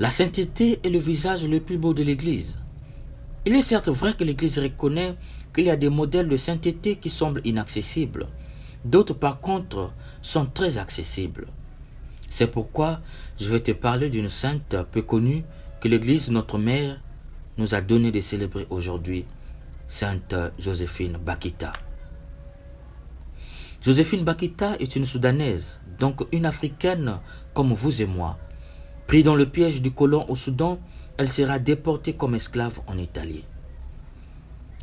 La sainteté est le visage le plus beau de l'Église. Il est certes vrai que l'Église reconnaît qu'il y a des modèles de sainteté qui semblent inaccessibles. D'autres, par contre, sont très accessibles. C'est pourquoi je vais te parler d'une sainte peu connue que l'Église, notre mère, nous a donné de célébrer aujourd'hui, Sainte Joséphine Bakita. Joséphine Bakita est une Soudanaise, donc une Africaine comme vous et moi. Prise dans le piège du colon au Soudan, elle sera déportée comme esclave en Italie.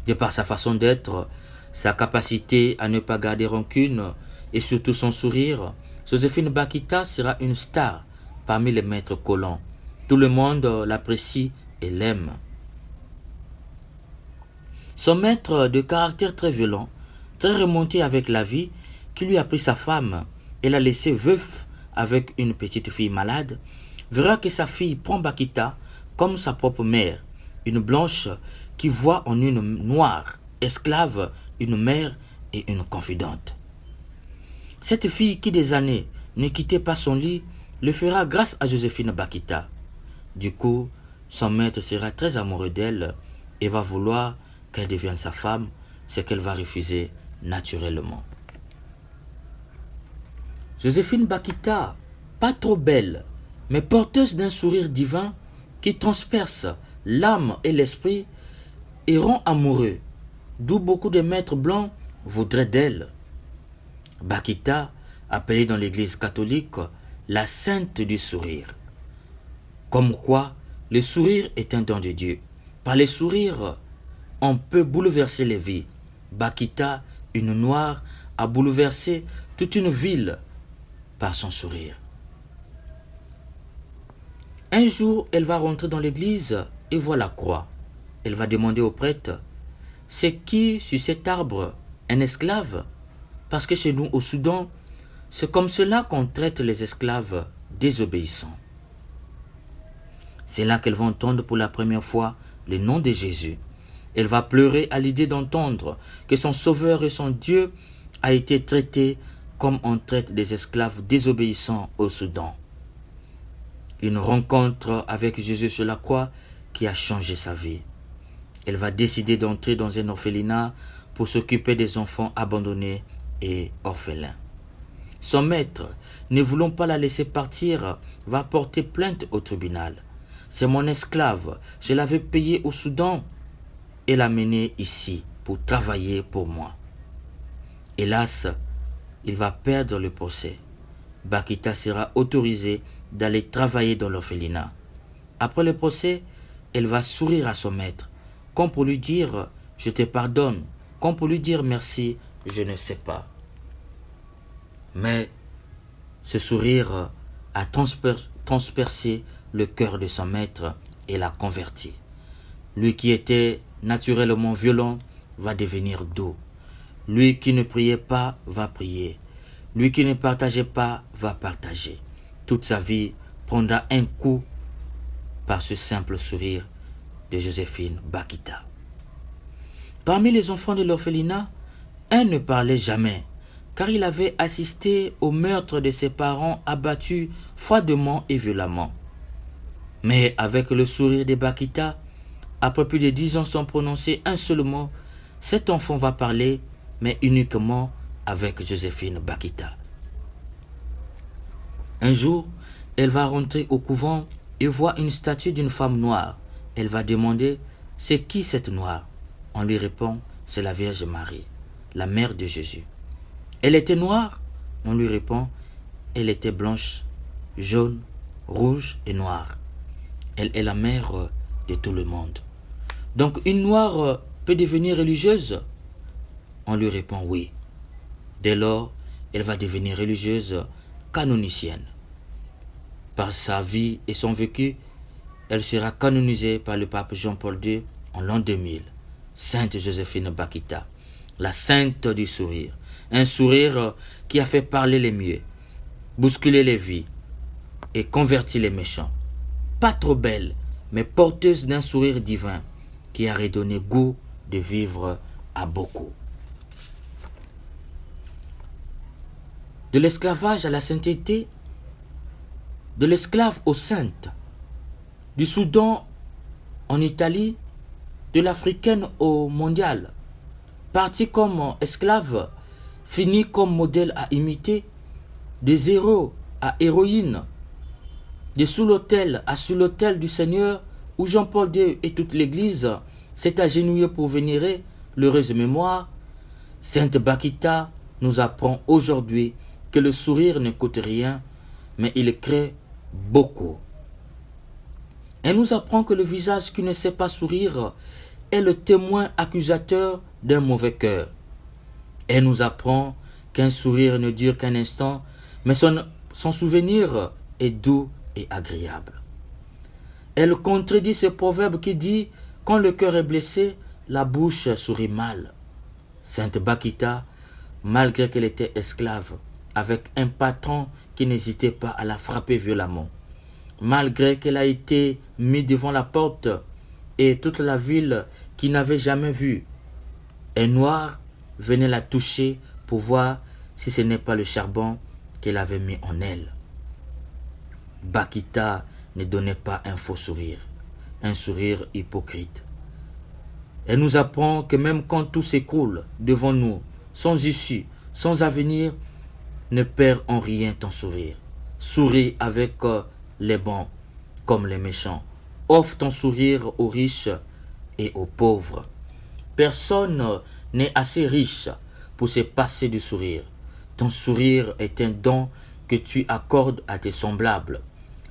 De par sa façon d'être, sa capacité à ne pas garder rancune et surtout son sourire, Joséphine Bakita sera une star parmi les maîtres colons. Tout le monde l'apprécie et l'aime. Son maître de caractère très violent, très remonté avec la vie, qui lui a pris sa femme et l'a laissé veuf avec une petite fille malade, verra que sa fille prend Bakita comme sa propre mère, une blanche qui voit en une noire esclave une mère et une confidente. Cette fille qui des années ne quittait pas son lit le fera grâce à Joséphine Bakita. Du coup, son maître sera très amoureux d'elle et va vouloir qu'elle devienne sa femme, ce qu'elle va refuser naturellement. Joséphine Bakita, pas trop belle, mais porteuse d'un sourire divin qui transperce l'âme et l'esprit et rend amoureux, d'où beaucoup de maîtres blancs voudraient d'elle. Bakita, appelée dans l'Église catholique la sainte du sourire. Comme quoi, le sourire est un don de Dieu. Par le sourire, on peut bouleverser les vies. Bakita, une noire, a bouleversé toute une ville par son sourire. Un jour, elle va rentrer dans l'église et voit la croix. Elle va demander au prêtre, « C'est qui sur cet arbre? Un esclave ?» Parce que chez nous, au Soudan, c'est comme cela qu'on traite les esclaves désobéissants. C'est là qu'elle va entendre pour la première fois le nom de Jésus. Elle va pleurer à l'idée d'entendre que son Sauveur et son Dieu a été traité comme on traite des esclaves désobéissants au Soudan. Une rencontre avec Jésus sur la croix qui a changé sa vie. Elle va décider d'entrer dans un orphelinat pour s'occuper des enfants abandonnés et orphelins. Son maître, ne voulant pas la laisser partir, va porter plainte au tribunal. C'est mon esclave, je l'avais payé au Soudan et l'a menée ici pour travailler pour moi. Hélas, il va perdre le procès. Bakita sera autorisée d'aller travailler dans l'orphelinat. Après le procès, elle va sourire à son maître, comme pour lui dire « je te pardonne », comme pour lui dire « merci, je ne sais pas ». Mais ce sourire a transpercé le cœur de son maître et l'a converti. Lui qui était naturellement violent va devenir doux. Lui qui ne priait pas va prier. Lui qui ne partageait pas va partager. Toute sa vie prendra un coup par ce simple sourire de Joséphine Bakita. Parmi les enfants de l'orphelinat, un ne parlait jamais, car il avait assisté au meurtre de ses parents abattus froidement et violemment. Mais avec le sourire de Bakita, après plus de 10 ans sans prononcer un seul mot, cet enfant va parler, mais uniquement avec Joséphine Bakita. Un jour, elle va rentrer au couvent et voit une statue d'une femme noire. Elle va demander « C'est qui cette noire ?» On lui répond « C'est la Vierge Marie, la mère de Jésus. » Elle était noire? On lui répond « Elle était blanche, jaune, rouge et noire. Elle est la mère de tout le monde. » Donc une noire peut devenir religieuse? On lui répond « Oui. » Dès lors, elle va devenir religieuse canonicienne. Par sa vie et son vécu, elle sera canonisée par le pape Jean-Paul II en l'an 2000. Sainte Joséphine Bakita, la sainte du sourire. Un sourire qui a fait parler les muets, bousculer les vies et converti les méchants. Pas trop belle, mais porteuse d'un sourire divin qui a redonné goût de vivre à beaucoup. De l'esclavage à la sainteté, de l'esclave aux saintes. du Soudan en Italie, de l'Africaine au mondial, partie comme esclave, finie comme modèle à imiter, des héros à héroïnes, de sous l'autel à sous l'autel du Seigneur, où Jean-Paul II et toute l'Église s'est agenouillée pour vénérer l'heureuse mémoire, Sainte Bakita nous apprend aujourd'hui que le sourire ne coûte rien, mais il crée beaucoup. Elle nous apprend que le visage qui ne sait pas sourire est le témoin accusateur d'un mauvais cœur. Elle nous apprend qu'un sourire ne dure qu'un instant, mais son souvenir est doux et agréable. Elle contredit ce proverbe qui dit « Quand le cœur est blessé, la bouche sourit mal ». Sainte Bakita, malgré qu'elle était esclave, avec un patron qui n'hésitait pas à la frapper violemment, malgré qu'elle a été mise devant la porte et toute la ville qui n'avait jamais vu un noir venait la toucher pour voir si ce n'est pas le charbon qu'elle avait mis en elle. Bakita ne donnait pas un faux sourire, un sourire hypocrite. Elle nous apprend que même quand tout s'écroule devant nous, sans issue, sans avenir, ne perds en rien ton sourire. Souris avec les bons comme les méchants. Offre ton sourire aux riches et aux pauvres. Personne n'est assez riche pour se passer du sourire. Ton sourire est un don que tu accordes à tes semblables.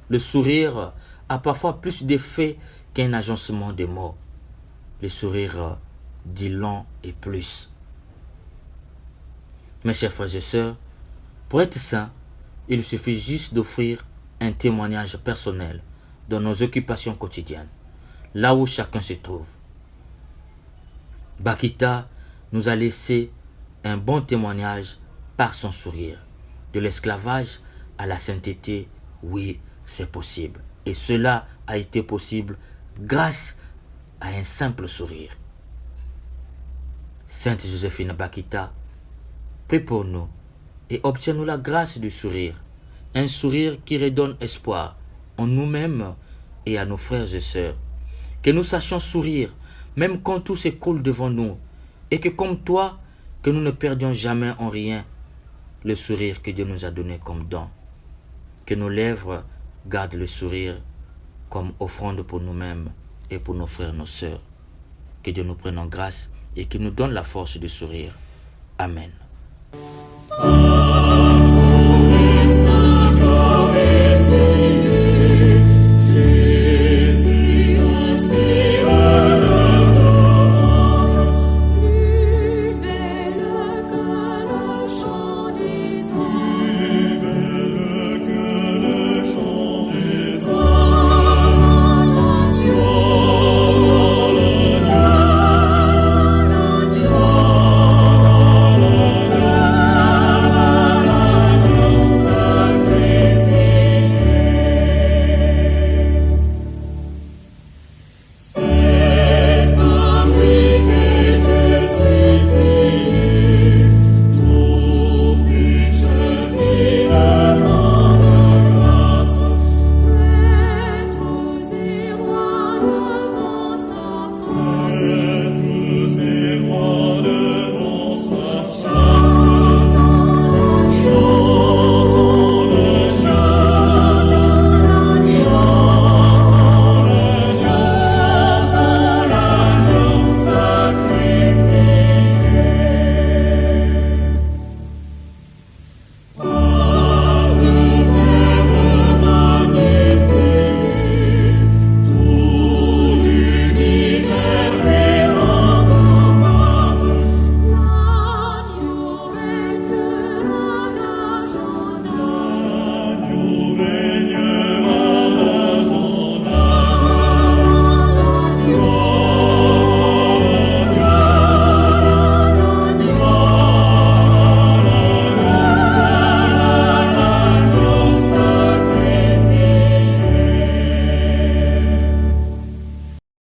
Le sourire a parfois plus d'effet qu'un agencement de mots. Le sourire dit long et plus. Mes chers frères et sœurs, pour être saint, il suffit juste d'offrir un témoignage personnel dans nos occupations quotidiennes, là où chacun se trouve. Bakita nous a laissé un bon témoignage par son sourire. De l'esclavage à la sainteté, oui, c'est possible. Et cela a été possible grâce à un simple sourire. Sainte Joséphine Bakita, prie pour nous et obtiens-nous la grâce du sourire, un sourire qui redonne espoir en nous-mêmes et à nos frères et sœurs. Que nous sachions sourire, même quand tout s'écroule devant nous, et que comme toi, que nous ne perdions jamais en rien le sourire que Dieu nous a donné comme don. Que nos lèvres gardent le sourire comme offrande pour nous-mêmes et pour nos frères et nos sœurs. Que Dieu nous prenne en grâce et qu'il nous donne la force de sourire. Amen.